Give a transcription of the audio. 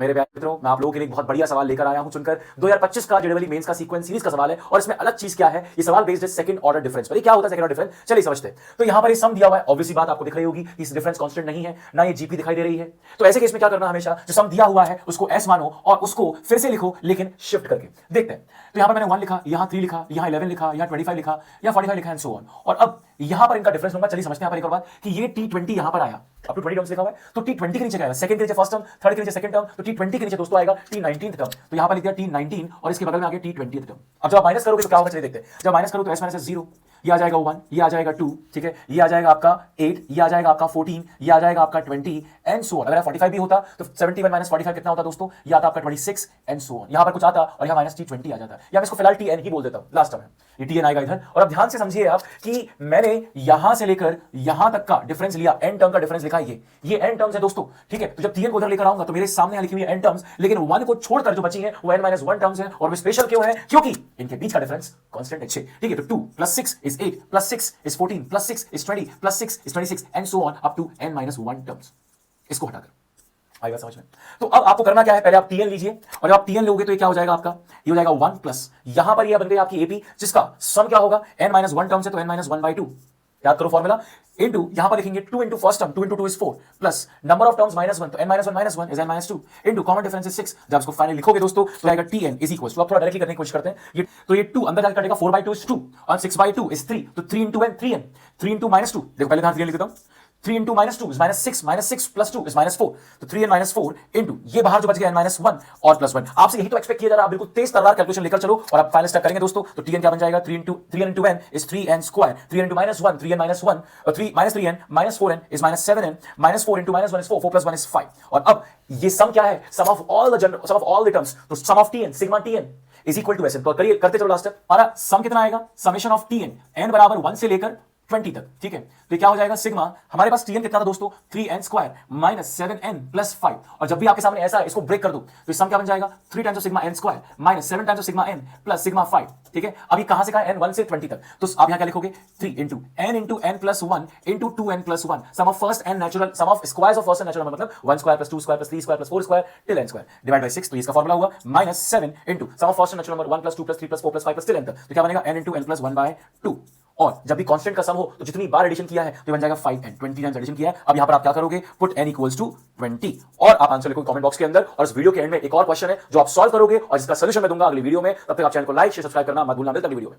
मेरे प्यारे मित्रों, मैं आप लोगों के लिए एक बहुत बढ़िया सवाल लेकर आया हूं चुनकर 2025 का जेईई मेंस का सीक्वेंस सीरीज का सवाल है और इसमें अलग चीज क्या है। ये सवाल बेस्ड है सेकंड ऑर्डर डिफरेंस पर। ये क्या होता है सेकंड ऑर्डर डिफरेंस, चलिए समझते हैं। तो यहां पर ये सम दिया हुआ है, ऑब्वियसली बात आपको दिख रही होगी इस डिफरेंस कांस्टेंट नहीं है, ना ये जीपी दिखाई दे रही है। तो ऐसे केस में क्या करना, हमेशा जो सम दिया हुआ है उसको एस मानो और उसको फिर से लिखो, लेकिन शिफ्ट करके। देखते हैं, तो यहां पर मैंने 1 लिखा, यहां 3 लिखा, यहां 11 लिखा, यहां 25 लिखा, यहां 45 लिखा एंड सो ऑन। और अब यहां पर इनका डिफरेंस लूंगा। चलिए समझते हैं यहां पर एक और बात कि ये T20 यहां पर आया, अब तो 20 टर्म्स लिखा हुआ है, तो T20 के नीचे क्या आएगा, सेकंड के नीचे फर्स्ट टर्म, थर्ड के नीचे सेकंड टर्म, तो T20 के नीचे दोस्तों आएगा T19 टर्म। तो यहां पर लिख दिया T19 और इसके बगल में आ गया T20 टर्म। अब जब आप माइनस करोगे तो क्या होगा, चलिए देखते हैं। जब माइनस करो तो s माइनस 0, ये आ जाएगा 1, ये आ जाएगा 2, ठीक है, ये आ जाएगा आपका 8, ये आ जाएगा आपका 14, ये आ जाएगा आपका 20 एंड सो ऑन। अगर 45 भी होता तो 71 माइनस 45 कितना होता दोस्तों, ये आता आपका 26 एंड सो ऑन। यहां पर कुछ आता और यहां माइनस T20 आ जाता, या मैं इसको फिलहाल Tn ही बोल देता हूं, लास्ट टर्म है ये Tn आएगा इधर। और अब ध्यान से समझिए आप कि मैंने यहां से लेकर यहां तक का डिफरेंस लिया, एन टर्म का डिफरेंस लिखा, ये एन टर्म्स है दोस्तों, ठीक है। तो जब Tn को उधर लेकर आऊंगा तो मेरे सामने लिखी हुई एन टर्म्स, लेकिन 1 को छोड़कर जो बची है वो n माइनस 1 टर्म्स है। और वे स्पेशल क्यों है, क्योंकि इनके बीच का डिफरेंस कांस्टेंट है 6, ठीक है। तो 2 + 6 = 8 + 6 = 14 + 6 = 20 + 6 = 26 and so on up to n minus 1 terms. इसको हटाकर आएगा समझ में। तो अब आपको करना क्या है, पहले आप Tn लीजिए, और जब आप Tn लोगे तो ये क्या हो जाएगा आपका, ये हो जाएगा 1 प्लस यहां पर ये बन गई आपकी AP, जिसका सम क्या होगा, n माइनस 1 टर्म्स है तो n माइनस 1/2, याद करो फॉर्मूला, इनटू यहां पर लिखेंगे 2 into first term, 2 into 2 is 4 plus number of terms -1, तो n minus 1 is n minus 2 into common difference is 6। जब इसको फाइनल लिखोगे दोस्तों तो आएगा Tn इज इक्वल टू, आप थोड़ा डायरेक्टली करने की कोशिश करते हैं, ये तो ये 2 अंदर जाकर कटेगा, 4/2 is 2 और 6/2 is 3, तो 3 into n 3n, 3 into -2, देखो पहले यहां 3 लिख देता हूं, 3 into -2 is -6 plus 2 is -4, तो 3n - 4 into ये बाहर जो बच गया n - 1 और +1। आपसे यही तो एक्सपेक्ट किया जा रहा है, आप बिल्कुल तेज तर्रार कैलकुलेशन लेकर चलो और आप फाइनल स्टेप करेंगे दोस्तों। तो Tn क्या बन जाएगा, 3 into n is 3n square, 3n into -1 3n - 1 और 3 -3n -4n is -7n, -4 into -1 is 4, 4 plus 1 is 5। और अब ये सम क्या है, sum of all the terms, तो sum of Tn sigma Tn is equal to Sn। तो करिए, करते चलो लास्ट स्टेप। हमारा सम कितना आएगा, समेशन ऑफ Tn n बराबर 1 से लेकर 20 तक, ठीक है। तो क्या हो जाएगा, सिग्मा हमारे पास Tn कितना था दोस्तों, 3n square minus 7n plus 5। और जब भी आपके सामने ऐसा है, इसको ब्रेक कर दो, तो सम क्या बन जाएगा, 3 times of sigma n square minus 7 times of sigma n plus sigma 5, ठीक है। अभी कहां से कहां, n 1 से 20 तक, तो आप यहां क्या लिखोगे, 3 into n plus 1 into 2n plus 1, sum of first n natural, sum of squares of first n natural, मतलब 1 square plus 2 square plus 3 square plus 4 square till n square divide by 6। तो इसका फार्मूला हुआ -7 into sum of first n natural number 1 plus 2 plus 3 plus 4 plus 5 plus till n तक। तो क्या बनेगा, n into n plus 1/2। और जब भी कांस्टेंट का सम हो तो जितनी बार एडिशन किया है तो बन जाएगा 5n, 20 टाइम्स एडिशन किया है। अब यहां पर आप क्या करोगे, पुट n = 20 और आप आंसर लिखो कमेंट बॉक्स के अंदर। और इस वीडियो के एंड में एक और क्वेश्चन है जो आप सॉल्व करोगे और जिसका सॉल्यूशन मैं दूंगा अगली वीडियो में। तब तक आप चैनल को लाइक शेयर सब्सक्राइब करना मत भूलना। मिलते हैं अगली वीडियो में।